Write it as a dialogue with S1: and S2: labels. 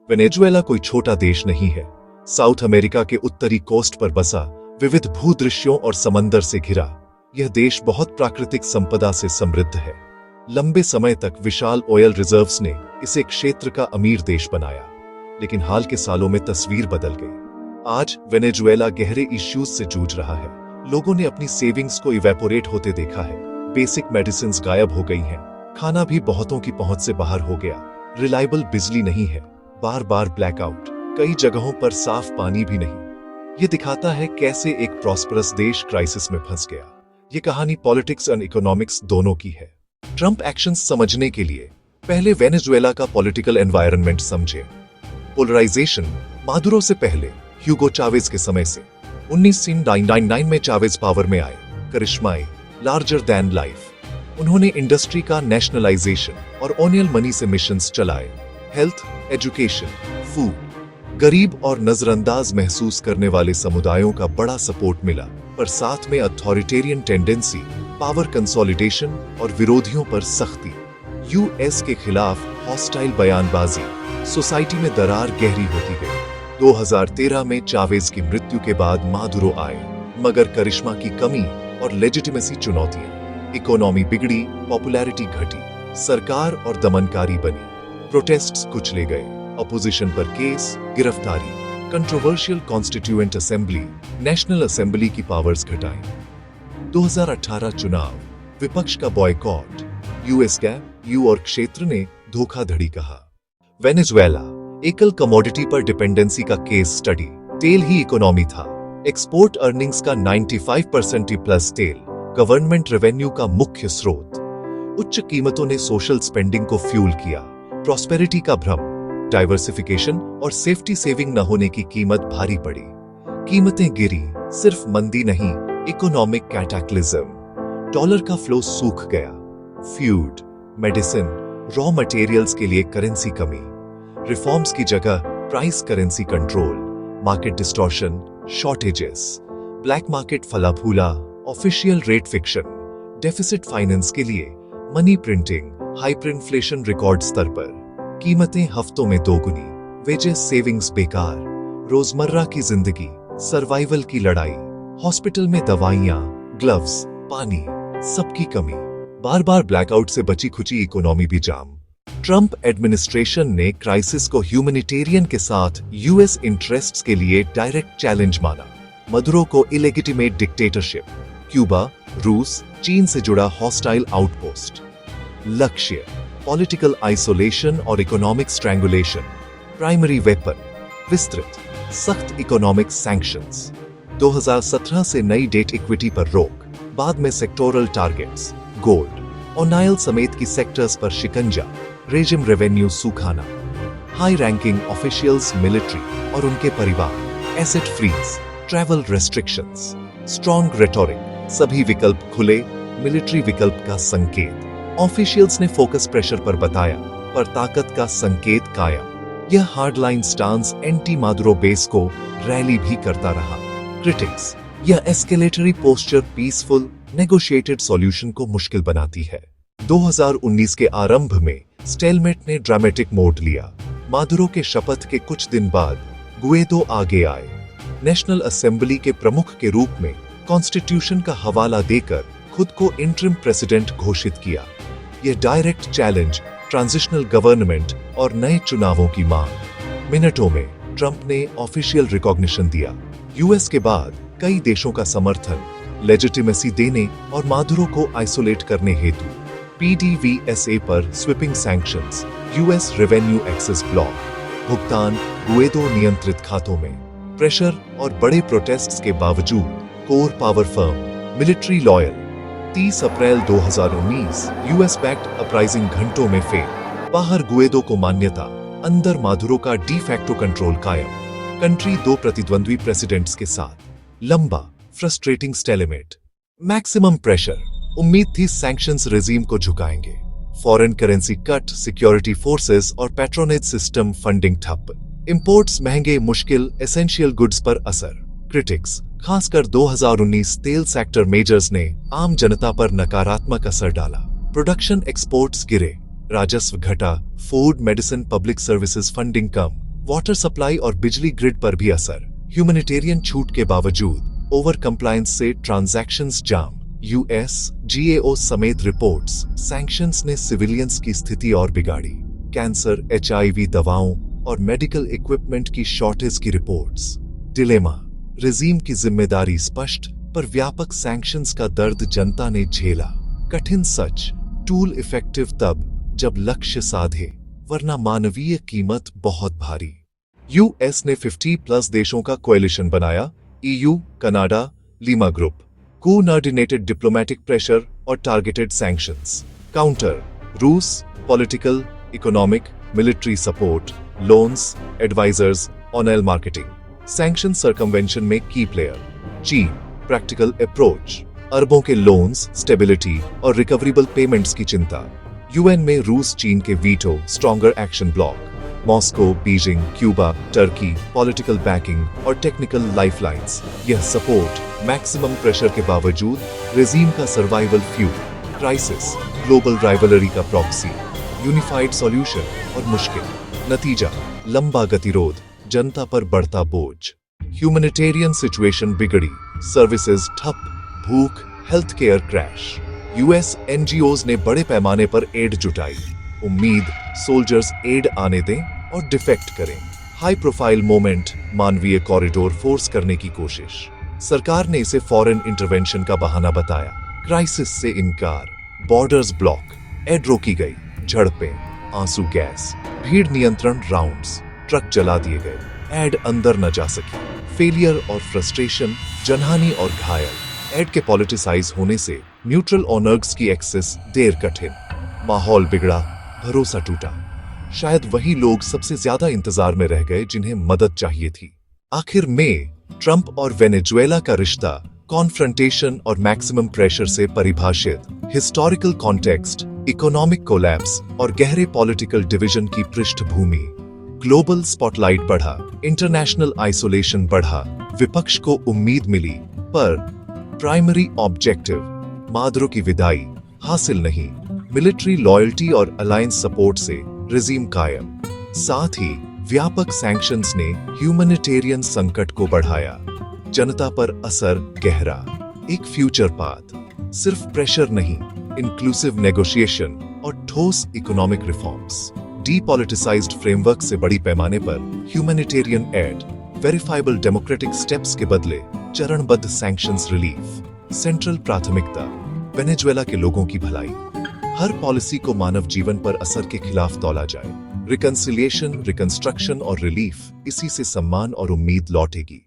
S1: Venezuela कोई छोटा देश नहीं है। साउथ अमेरिका के उत्तरी कोस्ट पर बसा, विविध भूदृश्यों और समंदर से घिरा, यह देश बहुत प्राकृतिक संपदा से समृद्ध है। लंबे समय तक विशाल ऑयल रिजर्व्स ने इसे क्षेत्र का अमीर देश बनाया, लेकिन हाल के सालों में तस्वीर बदल गई। आज वेनेजुएला गहरे इश्यूज से जूझ रहा है। लोगों ने अपनी सेविंग्स को इवेपोरेट होते देखा है, बेसिक मेडिसिन्स गायब हो गई हैं, खाना भी बहुतों की पहुंच से बाहर हो गया, रिलायबल बिजली नहीं है, बार बार ब्लैकआउट, कई जगहों पर साफ पानी भी नहीं। यह दिखाता है कैसे एक प्रॉस्परस देश क्राइसिस में फंस गया। यह कहानी पॉलिटिक्स और इकोनॉमिक्स दोनों की है। ट्रंप एक्शंस समझने के लिए पहले वेनेजुएला का पॉलिटिकल एनवायरनमेंट समझें। पोलराइजेशन मादुरो से पहले ह्यूगो चावेज के समय से 1999 में चावेज पावर में आए, करिश्माई, लार्जर दैन लाइफ। उन्होंने इंडस्ट्री का नेशनलाइजेशन और ऑनियल मनी से मिशंस चलाए। हेल्थ, एजुकेशन, फूड, गरीब और नजरअंदाज महसूस करने वाले समुदायों का बड़ा सपोर्ट मिला, पर साथ में अथॉरिटेरियन टेंडेंसी, पावर कंसोलिडेशन और विरोधियों पर सख्ती। यूएस के खिलाफ हॉस्टाइल बयानबाजी, सोसाइटी में दरार गहरी होती गई। 2013 में चावेज की मृत्यु के बाद मादुरो आए, मगर करिश्मा की कमी और लेजिटिमेसी चुनौतियां। इकोनॉमी बिगड़ी, पॉपुलैरिटी घटी, सरकार और दमनकारी बनी, प्रोटेस्ट्स कुचले गए, अपोजिशन पर केस, गिरफ्तारी, controversial constituent assembly, national assembly की पावर्स घटाई। 2018 चुनाव, विपक्ष का बॉयकॉट, यूएस गैप, यू और क्षेत्र ने धोखाधड़ी कहा। वेनेजुएला एकल कमोडिटी पर डिपेंडेंसी का केस स्टडी। तेल ही इकोनॉमी था। एक्सपोर्ट अर्निंग्स का 95% प्लस तेल, गवर्नमेंट रेवेन्यू का मुख्य स्रोत। उच्च कीमतों ने सोशल स्पेंडिंग को फ्यूल किया। प्रॉस्पेरिटी का भ्रम, डाइवर्सिफिकेशन और सेफ्टी सेविंग न होने की कीमत भारी पड़ी। कीमतें गिरी, सिर्फ मंदी नहीं, इकोनॉमिक कैटाक्लिज्म। डॉलर का फ्लो सूख गया। फ्यूड, मेडिसिन, रॉ मटेरियल्स के लिए करेंसी कमी। रिफॉर्म्स की जगह price currency control, market distortion, shortages, black market फला फूला, official rate fiction, deficit finance के लिए money printing, hyper inflation record स्तर पर। कीमतें हफ्तों में दोगुनी, वेजेस सेविंग्स बेकार, रोजमर्रा की जिंदगी, सर्वाइवल की लड़ाई, हॉस्पिटल में दवाइयां, ग्लव्स, पानी, सबकी कमी। बार बार ब्लैकआउट से बची खुची इकोनॉमी भी जाम। ट्रंप एडमिनिस्ट्रेशन ने क्राइसिस को ह्यूमैनिटेरियन के साथ यूएस इंटरेस्ट्स के लिए डायरेक्ट चैलेंज माना। मदुरो को इलेजिटिमेट डिक्टेटरशिप, क्यूबा, रूस, चीन से जुड़ा हॉस्टाइल आउटपोस्ट। लक्ष्य, पॉलिटिकल आइसोलेशन और इकोनॉमिक स्ट्रैंगुलेशन। प्राइमरी वेपन, विस्तृत, सख्त इकोनॉमिक सैंक्शंस। 2017 से नई डेट इक्विटी पर रोक, बाद में सेक्टोरल टारगेट्स, गोल्ड, ऑनाइल समेत की सेक्टर्स पर शिकंजा, रेजिम रेवेन्यू सुखाना। हाई रैंकिंग ऑफिशियल्स, मिलिट्री और उनके परिवार, asset freeze, travel restrictions, strong rhetoric, सभी विकल्प खुले, मिलिट्री विकल्प का संकेत। ऑफिशियल्स ने फोकस प्रेशर पर बताया, पर ताकत का संकेत कायम। यह hardline stance anti Maduro base को रैली भी करता रहा। क्रिटिक्स, यह escalatory posture peaceful, negotiated solution को मुश्किल बनाती है। 2019 के आरंभ में स्टेलमेट ने ड्रामेटिक मोड लिया। मादुरो के शपथ के कुछ दिन बाद गुएडो आगे आए। नेशनल असेंबली के प्रमुख के रूप में कॉन्स्टिट्यूशन का हवाला देकर खुद को इंटरिम प्रेसिडेंट घोषित किया। यह डायरेक्ट चैलेंज, ट्रांजिशनल गवर्नमेंट और नए चुनावों की मांग। मिनटों में ट्रंप ने ऑफिशियल रिकॉग्निशन दिया। यूएस के बाद कई देशों का समर्थन, लेजिटिमेसी देने और मादुरो को आइसोलेट करने हेतु। पीडीवीएसए पर sweeping sanctions, US revenue access block, भुगतान गुएडो नियंत्रित खातों में। प्रेशर और बड़े प्रोटेस्ट्स के बावजूद core power firm, military loyal. 30 अप्रैल 2019 यूएस बैक्ड अपराइजिंग घंटों में फेल। बाहर गुएडो को मान्यता, अंदर मादुरो का डी फैक्टो कंट्रोल कायम। कंट्री 2 प्रतिद्वंद्वी प्रेसिडेंट्स के साथ। लंबा, फ्रस्ट्रेटिंग स्टेलेमेट। मैक्सिमम प्रेशर, उम्मीद थी सैंक्शंस रेजिम को झुकाएंगे। Foreign currency cut, security forces और पैट्रोनेज सिस्टम फंडिंग ठप। इंपोर्ट्स महंगे, मुश्किल, एसेंशियल गुड्स पर असर। क्रिटिक्स, खासकर 2019 तेल सेक्टर मेजर्स ने आम जनता पर नकारात्मक असर डाला। प्रोडक्शन एक्सपोर्ट्स गिरे, राजस्व घटा, food, medicine, public services funding कम, वाटर सप्लाई और बिजली ग्रिड पर भी असर। ह्यूमैनिटेरियन छूट के बावजूद ओवर कंप्लायंस से ट्रांजैक्शंस जाम। यूएस जीएओ समेत रिपोर्ट्स, सैंक्शंस ने सिविलियंस की स्थिति और बिगाड़ी। कैंसर, एचआईवी दवाओं और मेडिकल इक्विपमेंट की शॉर्टेज की रिपोर्ट्स। डिलेमा, रेजीम की जिम्मेदारी स्पष्ट, पर व्यापक सैंक्शंस का दर्द जनता ने झेला। कठिन सच, टूल इफेक्टिव तब जब लक्ष्य साधे, वरना मानवीय कीमत बहुत भारी। यूएस ने 50+ देशों का कोएलिशन बनाया। EU, Canada, Lima group. Coordinated diplomatic pressure और टारगेटेड सैंक्शंस। काउंटर, रूस, political, economic, military support, loans, advisers, oil marketing. Sanction circumvention में की प्लेयर। चीन, प्रैक्टिकल अप्रोच, अरबों के लोन्स, स्टेबिलिटी और रिकवरेबल पेमेंट्स की चिंता। यूएन में रूस चीन के veto, stronger action block. Moscow, Beijing, Cuba, Turkey, political backing और टेक्निकल लाइफलाइंस। यह सपोर्ट मैक्सिमम प्रेशर के बावजूद रेजीम का survival fuel. Crisis, global rivalry का प्रॉक्सी। यूनिफाइड सॉल्यूशन और मुश्किल। नतीजा, लंबा गतिरोध, जनता पर बढ़ता बोझ। ह्यूमैनिटेरियन सिचुएशन बिगड़ी, सर्विसेज ठप, भूख, health care crash. US NGOs ने बड़े पैमाने पर एड जुटाई। उम्मीद, सोल्जर्स एड आने दें और डिफेक्ट करें। हाई प्रोफाइल मोमेंट, मानवीय कॉरिडोर फोर्स करने की कोशिश। सरकार ने इसे फॉरेन इंटरवेंशन का बहाना बताया। क्राइसिस से इनकार, बॉर्डर्स ब्लॉक, एड रोकी गई, झड़पें, आंसू गैस, भीड़ नियंत्रण राउंड्स, ट्रक जला दिए गए, एड अंदर न जा सकी। फेलियर और फ्रस्ट्रेशन, जनहानि और घायल। एड के पॉलिटिसाइज होने से न्यूट्रल ऑनर्स की एक्सेस देर कठिन। माहौल बिगड़ा, भरोसा टूटा। शायद वही लोग सबसे ज्यादा इंतजार में रह गए जिन्हें मदद चाहिए थी। आखिर में ट्रंप और वेनेजुएला का रिश्ता कॉन्फ्रंटेशन और मैक्सिमम प्रेशर से परिभाषित। हिस्टोरिकल कॉन्टेक्स्ट, इकोनॉमिक कोलैप्स और गहरे पॉलिटिकल डिवीजन की पृष्ठभूमि। ग्लोबल स्पॉटलाइट बढ़ा, इंटरनेशनल आइसोलेशन बढ़ा, विपक्ष को उम्मीद मिली, पर प्राइमरी ऑब्जेक्टिव, मादुरो की विदाई, हासिल नहीं। मिलिट्री लॉयल्टी और अलायंस सपोर्ट से रेजीम कायम। साथ ही व्यापक सैंक्शंस ने ह्यूमैनिटेरियन संकट को बढ़ाया। जनता पर असर गहरा। एक फ्यूचर पाथ, सिर्फ प्रेशर नहीं, इंक्लूसिव नेगोशिएशन और ठोस इकोनॉमिक रिफॉर्म्स। डीपॉलिटिसाइज्ड फ्रेमवर्क से बड़ी पैमाने पर humanitarian add, verifiable democratic steps के बदले चरणबद्ध सैंक्शंस रिलीफ। सेंट्रल प्राथमिकता, वेनेजुएला के लोगों की भलाई। हर पॉलिसी को मानव जीवन पर असर के खिलाफ तौला जाए। रिकंसिलिएशन, रिकंस्ट्रक्शन और रिलीफ, इसी से सम्मान और उम्मीद लौटेगी।